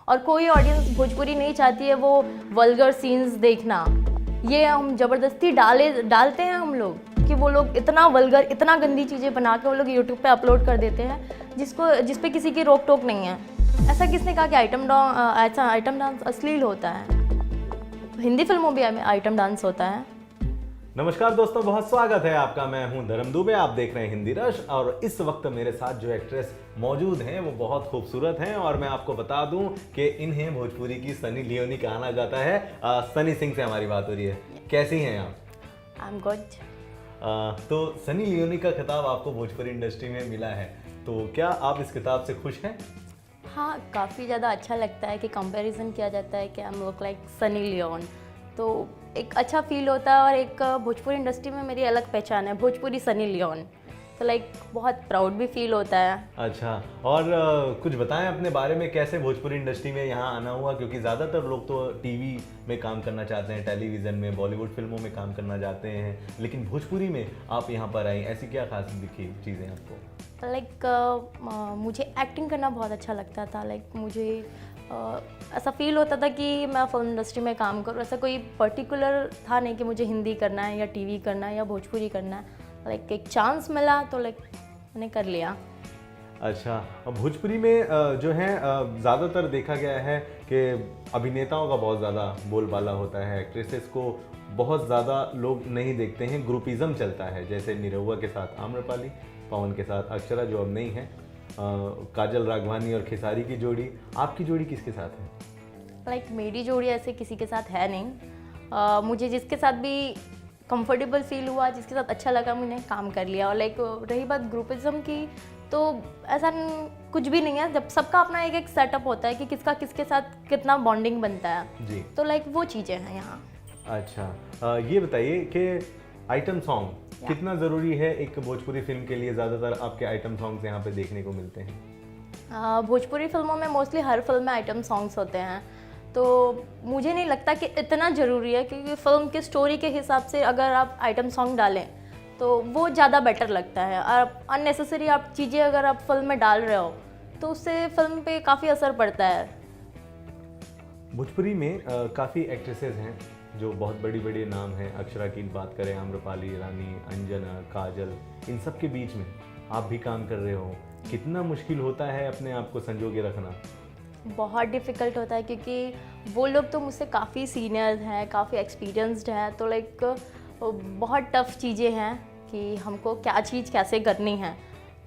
और कोई ऑडियंस भोजपुरी नहीं चाहती है वो वल्गर सीन्स देखना। ये हम ज़बरदस्ती डालते हैं हम लोग कि वो लोग इतना वल्गर, इतना गंदी चीज़ें बना के वो लोग यूट्यूब पे अपलोड कर देते हैं जिस पे किसी की रोक टोक नहीं है। ऐसा किसने कहा कि आइटम डांस अश्लील होता है? हिंदी फिल्मों में भी आइटम डांस होता है। नमस्कार दोस्तों, बहुत स्वागत है आपका। मैं हूं धर्म दुबे, आप देख रहे हैं हिंदी रश। और इस वक्त मेरे साथ जो एक्ट्रेस मौजूद हैं वो बहुत खूबसूरत हैं और मैं आपको बता दूं कि इन्हें भोजपुरी की सनी लियोनी कहा जाता है। सनी सिंह से हमारी बात हो रही है। कैसी हैं आप? I am good. तो सनी लियोनी का खिताब आपको भोजपुरी इंडस्ट्री में मिला है, तो क्या आप इस खिताब से खुश हैं? हाँ, काफ़ी ज़्यादा अच्छा लगता है कि कंपैरिजन किया जाता है कि I am look like Sunny Leone, तो एक अच्छा फील होता है। और एक भोजपुरी इंडस्ट्री में मेरी अलग पहचान है, भोजपुरी सनी लियोन, तो लाइक बहुत प्राउड भी फील होता है। अच्छा, और कुछ बताएं अपने बारे में, कैसे भोजपुरी इंडस्ट्री में यहाँ आना हुआ? क्योंकि ज़्यादातर लोग तो टीवी में काम करना चाहते हैं, टेलीविज़न में, बॉलीवुड फिल्मों में काम करना चाहते हैं, लेकिन भोजपुरी में आप यहाँ पर आई, ऐसी क्या खास दिखी चीज़ें आपको? मुझे एक्टिंग करना बहुत अच्छा लगता था। मुझे ऐसा फील होता था कि मैं फिल्म इंडस्ट्री में काम करूँ। ऐसा कोई पर्टिकुलर था नहीं कि मुझे हिंदी करना है या टीवी करना है या भोजपुरी करना है। एक चांस मिला तो मैंने कर लिया। अच्छा, भोजपुरी में जो है ज़्यादातर देखा गया है कि अभिनेताओं का बहुत ज़्यादा बोलबाला होता है, एक्ट्रेसेस को बहुत ज़्यादा लोग नहीं देखते हैं, ग्रुपिज़म चलता है। जैसे निरहुआ के साथ आम्रपाली, पवन के साथ अक्षरा जो अब नहीं है, काजल राघवानी और खेसारी की जोड़ी। आपकी जोड़ी किसके साथ है? मेरी जोड़ी ऐसे किसी के साथ है नहीं। मुझे जिसके साथ भी कंफर्टेबल फील हुआ, जिसके साथ अच्छा लगा, मैंने काम कर लिया। और रही बात ग्रुपिज्म की, तो ऐसा कुछ भी नहीं है। जब सबका अपना एक सेटअप होता है कि किसका किसके साथ कितना बॉन्डिंग बनता है जी, तो वो चीज़ें हैं यहाँ। अच्छा, ये बताइए कि आइटम सॉन्ग कितना ज़रूरी है एक भोजपुरी फिल्म के लिए? ज़्यादातर आपके आइटम सॉन्ग्स यहाँ पे देखने को मिलते हैं। भोजपुरी फिल्मों में मोस्टली हर फिल्म में आइटम सॉन्ग्स होते हैं, तो मुझे नहीं लगता कि इतना ज़रूरी है, क्योंकि फिल्म की स्टोरी के हिसाब से अगर आप आइटम सॉन्ग डालें तो वो ज़्यादा बेटर लगता है। और अननेसेसरी आप चीज़ें अगर आप फिल्म में डाल रहे हो तो उससे फिल्म पे काफ़ी असर पड़ता है। भोजपुरी में काफ़ी एक्ट्रेसेस हैं जो बहुत बड़ी बड़ी नाम हैं। अक्षरा की बात करें, आम्रपाली, रानी, अंजना, काजल, इन सब के बीच में आप भी काम कर रहे हो। कितना मुश्किल होता है अपने आप को संजो के रखना? बहुत डिफ़िकल्ट होता है, क्योंकि वो लोग तो मुझसे काफ़ी सीनियर्स हैं, काफ़ी एक्सपीरियंस्ड हैं, तो बहुत टफ़ चीज़ें हैं कि हमको क्या चीज़ कैसे करनी है,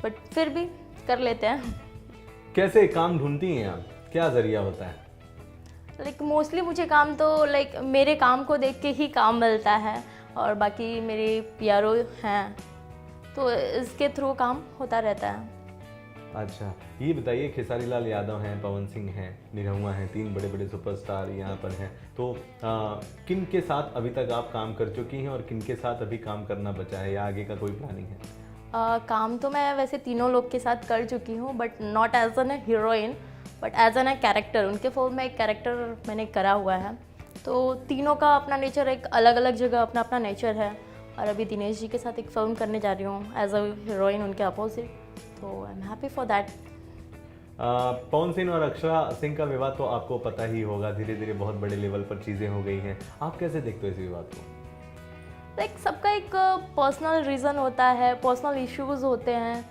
बट फिर भी कर लेते हैं। कैसे काम ढूंढती हैं आप? क्या ज़रिया होता है? मोस्टली मुझे काम तो मेरे काम को देख के ही काम मिलता है, और बाकी मेरे पीआरओ हैं तो इसके थ्रू काम होता रहता है। अच्छा, ये बताइए, खेसारी लाल यादव हैं, पवन सिंह हैं, निरहुआ हैं, 3 बड़े बड़े सुपरस्टार यहाँ पर हैं, तो किन के साथ अभी तक आप काम कर चुकी हैं और किन के साथ अभी काम करना बचा है या आगे का कोई प्लानिंग है? काम तो मैं वैसे तीनों लोग के साथ कर चुकी हूँ, but not as an heroine, but as an character. उनके फिल्म में एक कैरेक्टर मैंने करा हुआ है, तो तीनों का अपना नेचर, एक अलग अलग जगह अपना अपना नेचर है। और अभी दिनेश जी के साथ एक फिल्म करने जा रही हूँ एज अ हीरोइन, उनके अपोजिट, तो I am happy for that. Pawan Singh और अक्षरा सिंह का विवाद तो आपको पता ही होगा, धीरे धीरे बहुत बड़े लेवल पर चीज़ें हो गई हैं। आप कैसे देखते हो इस विवाद को? सबका एक पर्सनल रीज़न होता है, पर्सनल इश्यूज होते हैं,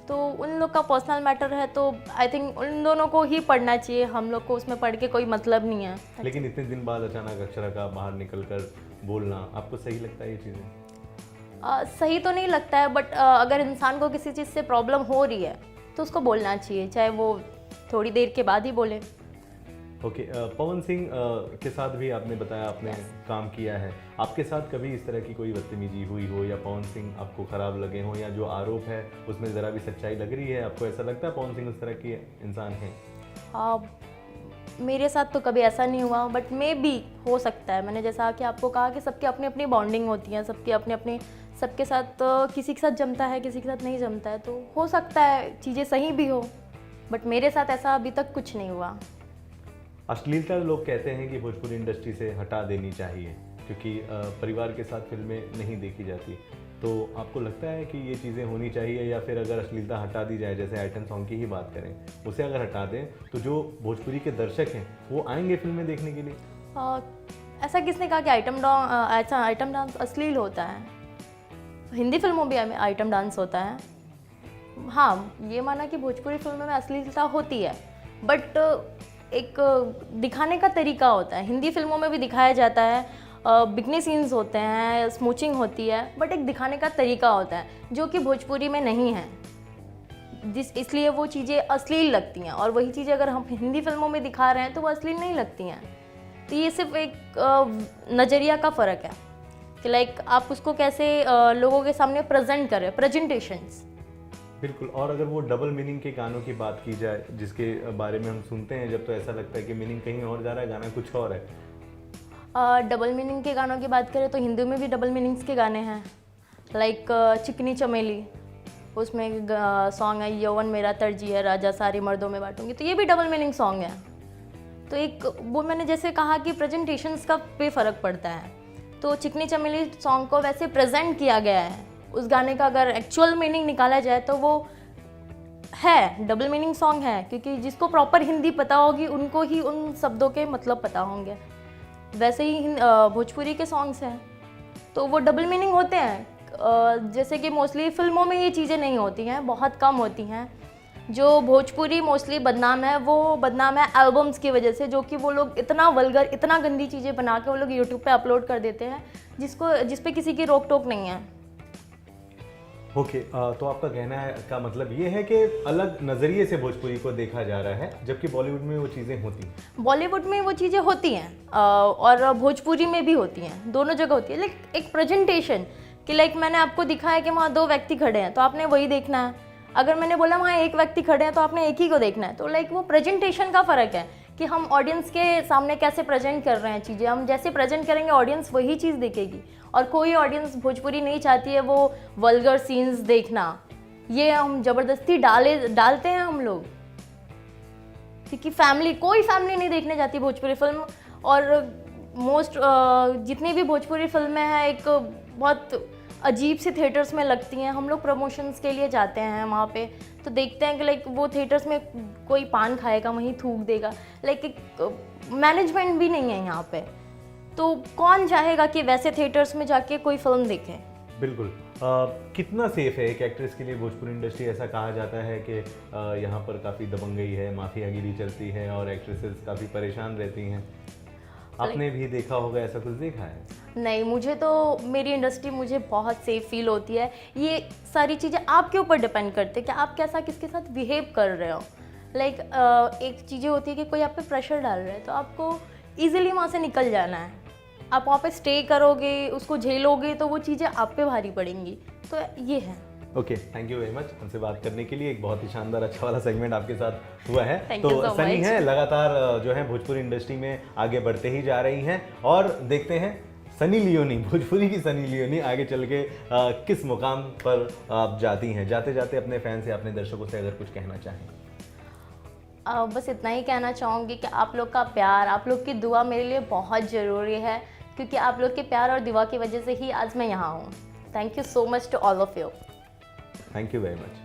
तो उन लोग का पर्सनल मैटर है, तो आई थिंक उन दोनों को ही पढ़ना चाहिए। हम लोग को उसमें पढ़ के कोई मतलब नहीं है। लेकिन इतने दिन बाद अचानक अक्षरा का बाहर निकल कर बोलना, आपको सही लगता है ये चीज़ें? सही तो नहीं लगता है, बट अगर इंसान को किसी चीज़ से प्रॉब्लम हो रही है तो उसको बोलना चाहिए, चाहे वो थोड़ी देर के बाद ही बोले। ओके, पवन सिंह के साथ भी आपने बताया आपने काम किया है। आपके साथ कभी इस तरह की कोई बदतमीजी हुई हो या पवन सिंह आपको ख़राब लगे हो, या जो आरोप है उसमें ज़रा भी सच्चाई लग रही है आपको? ऐसा लगता है पवन सिंह उस तरह के इंसान हैं? मेरे साथ तो कभी ऐसा नहीं हुआ, बट मे भी हो सकता है। मैंने जैसा कि आपको कहा कि सबकी अपनी अपनी बॉन्डिंग होती है, सबकी अपनी अपनी, सबके साथ किसी के साथ जमता है, किसी के साथ नहीं जमता है, तो हो सकता है चीज़ें सही भी हो, बट मेरे साथ ऐसा अभी तक कुछ नहीं हुआ। अश्लीलता लोग कहते हैं कि भोजपुरी इंडस्ट्री से हटा देनी चाहिए, क्योंकि परिवार के साथ फिल्में नहीं देखी जाती। तो आपको लगता है कि ये चीज़ें होनी चाहिए, या फिर अगर अश्लीलता हटा दी जाए, जैसे आइटम सॉन्ग की ही बात करें, उसे अगर हटा दें तो जो भोजपुरी के दर्शक हैं वो आएंगे फिल्में देखने के लिए? ऐसा किसने कहा कि आइटम डांस अश्लील होता है? हिंदी फिल्मों में आइटम डांस होता है। हाँ, ये माना कि भोजपुरी फिल्मों में अश्लीलता होती है, बट एक दिखाने का तरीका होता है। हिंदी फिल्मों में भी दिखाया जाता है, बिकनी सीन्स होते हैं, स्मूचिंग होती है, बट एक दिखाने का तरीका होता है जो कि भोजपुरी में नहीं है, इसलिए वो चीज़ें अश्लील लगती हैं। और वही चीज़ें अगर हम हिंदी फिल्मों में दिखा रहे हैं तो वो अश्लील नहीं लगती हैं। तो ये सिर्फ एक नज़रिया का फ़र्क है कि लाइक आप उसको कैसे लोगों के सामने प्रेजेंट करें, प्रेजेंटेशंस। बिल्कुल। और अगर वो डबल मीनिंग के गानों की बात की जाए, जिसके बारे में हम सुनते हैं जब, तो ऐसा लगता है कि मीनिंग कहीं और जा रहा है, गाना कुछ और है। डबल मीनिंग के गानों की बात करें तो हिंदी में भी डबल मीनिंग्स के गाने हैं, लाइक चिकनी चमेली, उसमें सॉन्ग है यौवन मेरा तरजीह है राजा सारी मर्दों में बांटूंगी, तो ये भी डबल मीनिंग सॉन्ग है। तो एक वो मैंने जैसे कहा कि प्रेजेंटेशंस का पे फ़र्क पड़ता है, तो चिकनी चमेली सॉन्ग को वैसे प्रेजेंट किया गया है। उस गाने का अगर एक्चुअल मीनिंग निकाला जाए तो वो है डबल मीनिंग सॉन्ग है, क्योंकि जिसको प्रॉपर हिंदी पता होगी उनको ही उन शब्दों के मतलब पता होंगे। वैसे ही भोजपुरी के सॉन्ग्स हैं तो वो डबल मीनिंग होते हैं। जैसे कि मोस्टली फिल्मों में ये चीज़ें नहीं होती हैं, बहुत कम होती हैं। जो भोजपुरी मोस्टली बदनाम है, वो बदनाम है एल्बम्स की वजह से, जो कि वो लोग इतना वल्गर, इतना गंदी चीज़ें बना के वो लोग यूट्यूब पे अपलोड कर देते हैं, जिस पे किसी की रोक टोक नहीं है। ओके, तो आपका कहना है का मतलब ये है कि अलग नज़रिए से भोजपुरी को देखा जा रहा है, जबकि बॉलीवुड में वो चीज़ें होती हैं। बॉलीवुड में वो चीज़ें होती हैं और भोजपुरी में भी होती हैं, दोनों जगह होती है। लाइक एक प्रेजेंटेशन कि लाइक मैंने आपको दिखाया कि वहाँ 2 व्यक्ति खड़े हैं तो आपने वही देखना है। अगर मैंने बोला वहाँ 1 व्यक्ति खड़े हैं तो आपने एक ही को देखना है। तो लाइक वो प्रेजेंटेशन का फ़र्क है कि हम ऑडियंस के सामने कैसे प्रेजेंट कर रहे हैं चीज़ें। हम जैसे प्रेजेंट करेंगे ऑडियंस वही चीज़ देखेगी, और कोई ऑडियंस भोजपुरी नहीं चाहती है वो वल्गर सीन्स देखना। ये हम ज़बरदस्ती डालते हैं हम लोग, क्योंकि कोई फैमिली नहीं देखने जाती भोजपुरी फिल्म। और मोस्ट जितनी भी भोजपुरी फिल्में हैं एक बहुत अजीब सी थिएटर्स में लगती हैं। हम लोग प्रमोशंस के लिए जाते हैं वहाँ पे, तो देखते हैं कि लाइक वो थिएटर्स में कोई पान खाएगा वहीं थूक देगा, लाइक एक मैनेजमेंट भी नहीं है यहाँ पे। तो कौन चाहेगा कि वैसे थिएटर्स में जाके कोई फिल्म देखे। बिल्कुल। कितना सेफ है एक एक्ट्रेस के लिए भोजपुरी इंडस्ट्री? ऐसा कहा जाता है कि यहाँ पर काफ़ी दबंगई है, माफियागिरी चलती है और एक्ट्रेसेस काफ़ी परेशान रहती हैं। आपने भी देखा होगा, ऐसा कुछ देखा है? नहीं, मुझे तो मेरी इंडस्ट्री मुझे बहुत सेफ फील होती है। ये सारी चीज़ें आपके ऊपर डिपेंड करते हैं कि आप कैसा किसके साथ बिहेव कर रहे हो। लाइक एक चीज़ें होती है कि कोई आप पे प्रेशर डाल रहा है तो आपको ईजिली वहाँ से निकल जाना है। आप वहाँ पे स्टे करोगे, उसको झेलोगे तो वो चीज़ें आप पे भारी पड़ेंगी। तो ये है। Okay, thank you very much हमसे बात करने के लिए। एक बहुत ही शानदार अच्छा वाला सेगमेंट आपके साथ हुआ है। Thank you so Sunny much. है लगातार जो है भोजपुरी इंडस्ट्री में आगे बढ़ते ही जा रही हैं, और देखते हैं सनी लियोनी, भोजपुरी की सनी लियोनी आगे चल के किस मुकाम पर आप जाती हैं। जाते जाते अपने फैन से, अपने दर्शकों से अगर कुछ कहना चाहें। बस इतना ही कहना चाहूँगी कि आप लोग का प्यार, आप लोग की दुआ मेरे लिए बहुत ज़रूरी है, क्योंकि आप लोग के प्यार और दुआ की वजह से ही आज मैं यहाँ हूँ। Thank you so much to all of you. Thank you very much.